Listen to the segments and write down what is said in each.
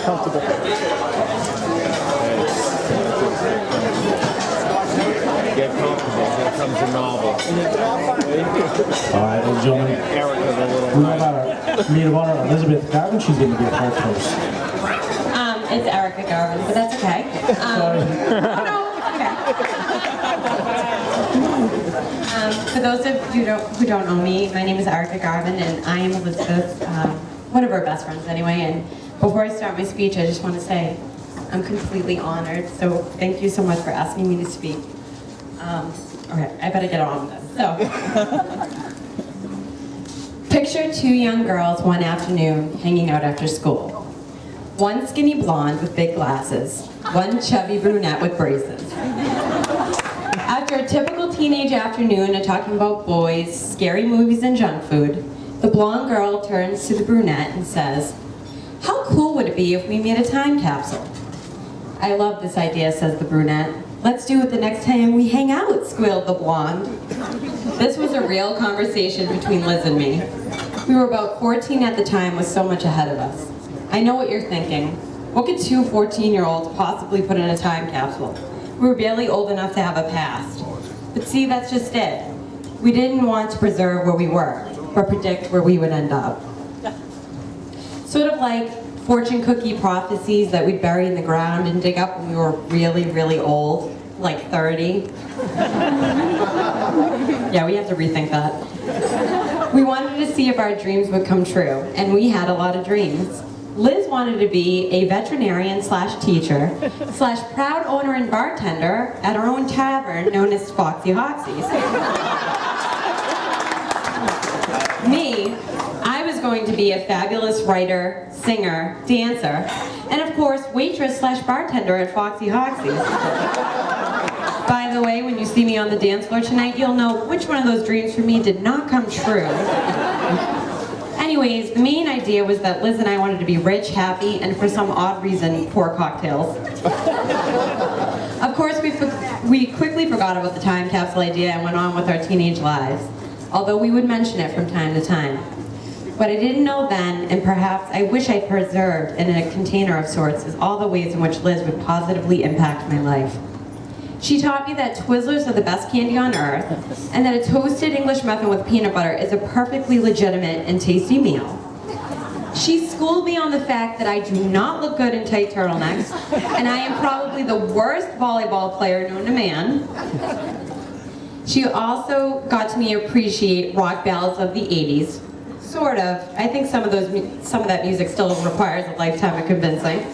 comfortable. Get comfortable. Here comes the novel. All right, ladies and gentlemen. Erica, the little. We have our Maid of Honor Elizabeth Garvin. She's going to be a part host. It's Erica Garvin, but that's okay. Sorry. Oh no, it's okay. For those of you who don't know me, my name is Erica Garvin, and I am Elizabeth, one of her best friends anyway. And before I start my speech, I just want to say I'm completely honored. So thank you so much for asking me to speak. Okay, I better get on with this. So, picture two young girls one afternoon hanging out after school. One skinny blonde with big glasses, one chubby brunette with braces. After a typical teenage afternoon of talking about boys, scary movies, and junk food, the blonde girl turns to the brunette and says, "How cool would it be if we made a time capsule?" "I love this idea," says the brunette. "Let's do it the next time we hang out," squealed the blonde. This was a real conversation between Liz and me. We were about 14 at the time with so much ahead of us. I know what you're thinking. What could two 14-year-olds possibly put in a time capsule? We were barely old enough to have a past. But see, that's just it. We didn't want to preserve where we were, but predict where we would end up. Sort of like fortune cookie prophecies that we'd bury in the ground and dig up when we were really, really old, like 30. Yeah, we have to rethink that. We wanted to see if our dreams would come true, and we had a lot of dreams. Liz wanted to be a veterinarian slash teacher slash proud owner and bartender at our own tavern known as Foxy Hoxie's. Me, I was going to be a fabulous writer, singer, dancer, and of course waitress slash bartender at Foxy Hoxie's. By the way, when you see me on the dance floor tonight, you'll know which one of those dreams for me did not come true. Anyways, the main idea was that Liz and I wanted to be rich, happy, and for some odd reason, pour cocktails. Of course, we quickly forgot about the time capsule idea and went on with our teenage lives, although we would mention it from time to time. What I didn't know then, and perhaps I wish I preserved in a container of sorts, is all the ways in which Liz would positively impact my life. She taught me that Twizzlers are the best candy on earth, and that a toasted English muffin with peanut butter is a perfectly legitimate and tasty meal. She schooled me on the fact that I do not look good in tight turtlenecks, and I am probably the worst volleyball player known to man. She also got to me appreciate rock ballads of the 80s. Sort of. I think some of that music still requires a lifetime of convincing.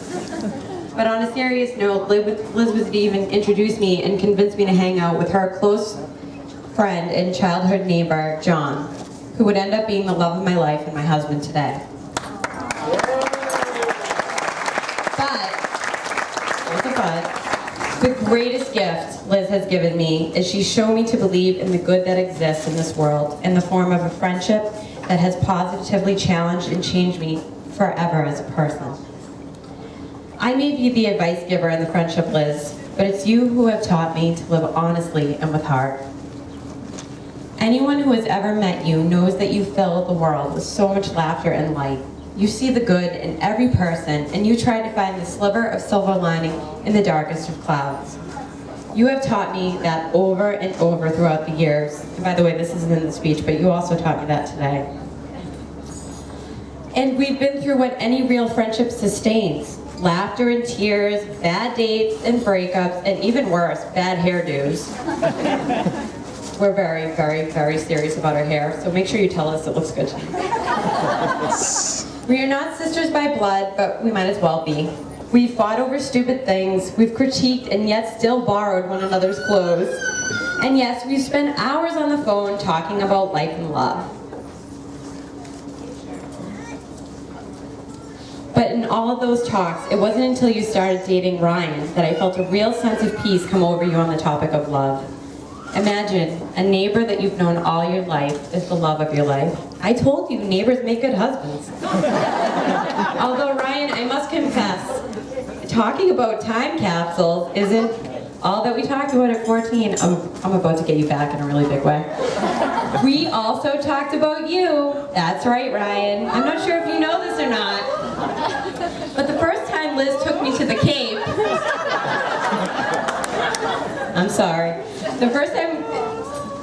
But on a serious note, Liz was to even introduce me and convince me to hang out with her close friend and childhood neighbor, John, who would end up being the love of my life and my husband today. But the greatest gift Liz has given me is she showed me to believe in the good that exists in this world in the form of a friendship that has positively challenged and changed me forever as a person. I may be the advice giver in the friendship, Liz, but it's you who have taught me to live honestly and with heart. Anyone who has ever met you knows that you fill the world with so much laughter and light. You see the good in every person, and you try to find the sliver of silver lining in the darkest of clouds. You have taught me that over and over throughout the years. And by the way, this isn't in the speech, but you also taught me that today. And we've been through what any real friendship sustains. Laughter and tears, bad dates and breakups, and even worse, bad hairdos. We're very, very, very serious about our hair, so make sure you tell us it looks good. We are not sisters by blood, but we might as well be. We've fought over stupid things, we've critiqued and yet still borrowed one another's clothes. And yes, we've spent hours on the phone talking about life and love. But in all of those talks, it wasn't until you started dating Ryan that I felt a real sense of peace come over you on the topic of love. Imagine a neighbor that you've known all your life is the love of your life. I told you, neighbors make good husbands. Although Ryan, I must confess, talking about time capsules isn't all that we talked about at 14. I'm about to get you back in a really big way. We also talked about you. That's right, Ryan. I'm not sure if you know this or not, but the first time Liz took me to the Cape, I'm sorry. The first time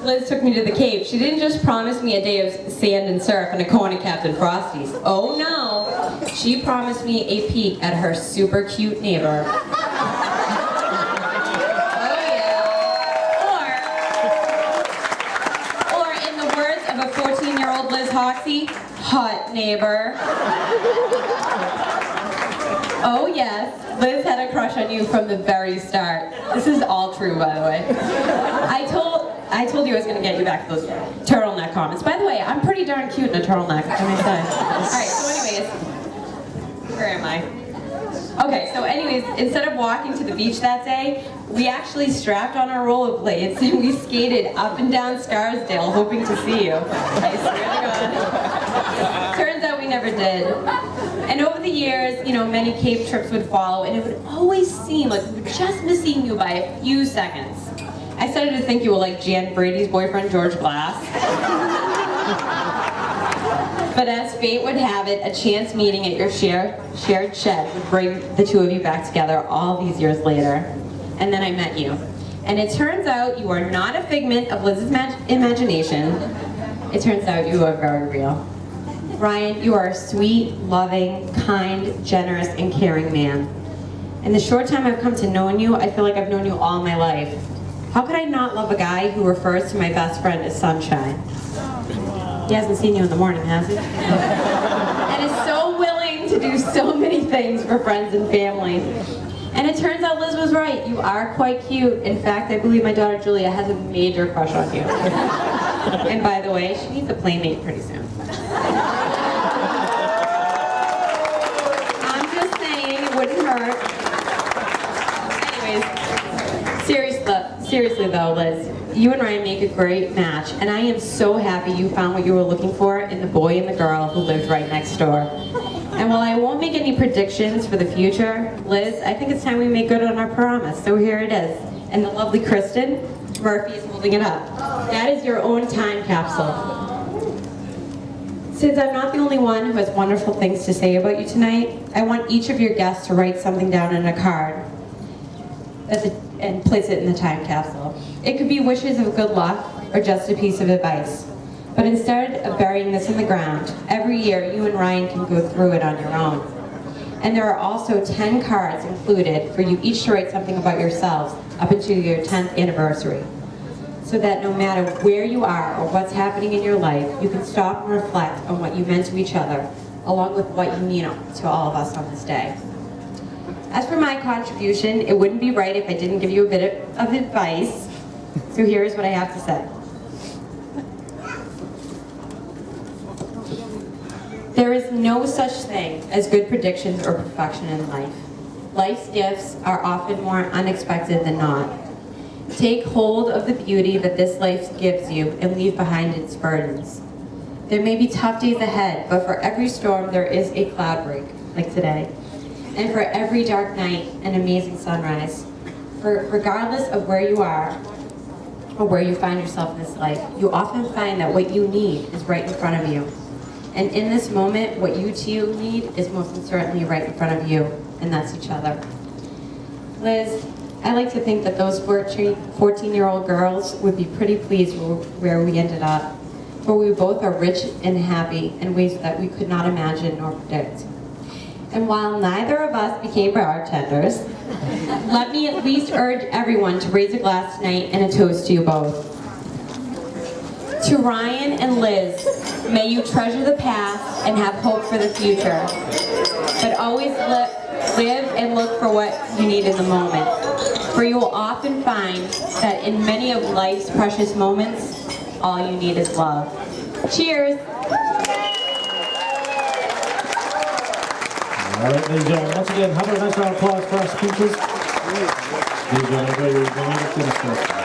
Liz took me to the Cape, she didn't just promise me a day of sand and surf and a cone of Captain Frosty's. Oh no, she promised me a peek at her super cute neighbor. Oh yeah. Or in the words of a 14-year-old Liz Hoxie, hot neighbor. Oh yes, Liz had a crush on you from the very start. This is all true, by the way. I told you I was going to get you back to those turtleneck comments. By the way, I'm pretty darn cute in a turtleneck, can I say? Alright, so anyways, where am I? Okay, so anyways, instead of walking to the beach that day, we actually strapped on our rollerblades and we skated up and down Scarsdale hoping to see you. I swear to God. Turns out we never did. And over the years, you know, many Cape trips would follow, and it would always seem like we were just missing you by a few seconds. I started to think you were like Jan Brady's boyfriend, George Glass. But as fate would have it, a chance meeting at your shared shed would bring the two of you back together all these years later. And then I met you. And it turns out you are not a figment of Liz's imagination. It turns out you are very real. Ryan, you are a sweet, loving, kind, generous, and caring man. In the short time I've come to know you, I feel like I've known you all my life. How could I not love a guy who refers to my best friend as Sunshine? He hasn't seen you in the morning, has he? And is so willing to do so many things for friends and family. And it turns out Liz was right. You are quite cute. In fact, I believe my daughter Julia has a major crush on you. And by the way, she needs a playmate pretty soon. I'm just saying, it wouldn't hurt. Anyways, seriously though, Liz, you and Ryan make a great match, and I am so happy you found what you were looking for in the boy and the girl who lived right next door. And while I won't make any predictions for the future, Liz, I think it's time we make good on our promise. So here it is. And the lovely Kristen Murphy is holding it up. That is your own time capsule. Since I'm not the only one who has wonderful things to say about you tonight, I want each of your guests to write something down in a card and place it in the time capsule. It could be wishes of good luck or just a piece of advice. But instead of burying this in the ground, every year you and Ryan can go through it on your own. And there are also 10 cards included for you each to write something about yourselves up until your 10th anniversary. So that no matter where you are or what's happening in your life, you can stop and reflect on what you meant to each other, along with what you mean to all of us on this day. As for my contribution, it wouldn't be right if I didn't give you a bit of advice. So here's what I have to say. There is no such thing as good predictions or perfection in life. Life's gifts are often more unexpected than not. Take hold of the beauty that this life gives you and leave behind its burdens. There may be tough days ahead, but for every storm there is a cloud break, like today. And for every dark night, an amazing sunrise. Regardless of where you are or where you find yourself in this life, you often find that what you need is right in front of you. And in this moment, what you two need is most certainly right in front of you, and that's each other. Liz, I like to think that those 14-year-old girls would be pretty pleased where we ended up, for we both are rich and happy in ways that we could not imagine nor predict. And while neither of us became bartenders, let me at least urge everyone to raise a glass tonight and a toast to you both. To Ryan and Liz, may you treasure the past and have hope for the future. But always live and look for what you need in the moment. For you will often find that in many of life's precious moments, all you need is love. Cheers! All right, ladies and gentlemen, once again, how about a nice round of applause for our speakers? Ladies and gentlemen, everybody, we're going to finish this.